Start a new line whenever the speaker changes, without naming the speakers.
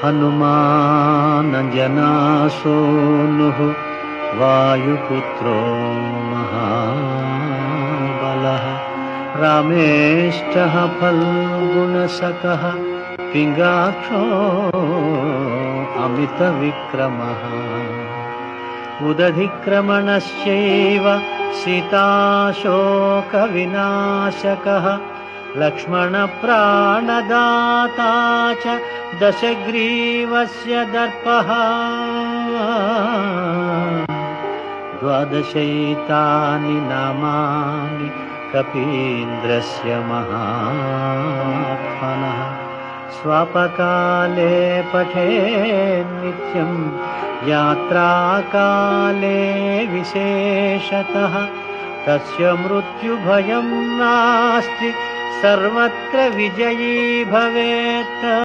हनुमानञ्जनासूनुः वायुपुत्रो महाबलः रामेष्टः फल्गुणसखः पिङ्गाक्षो अमितविक्रमः उदधिक्रमणश्चैव सीताशोकविनाशकः लक्ष्मणप्राणदाता च दशग्रीवस्य दर्पः द्वादशैतानि नामानि कपीन्द्रस्य महात्मनः स्वापकाले पठेन्नित्यं यात्राकाले विशेषतः तस्य मृत्युभयं नास्ति सर्वत्र विजयी भवेत्।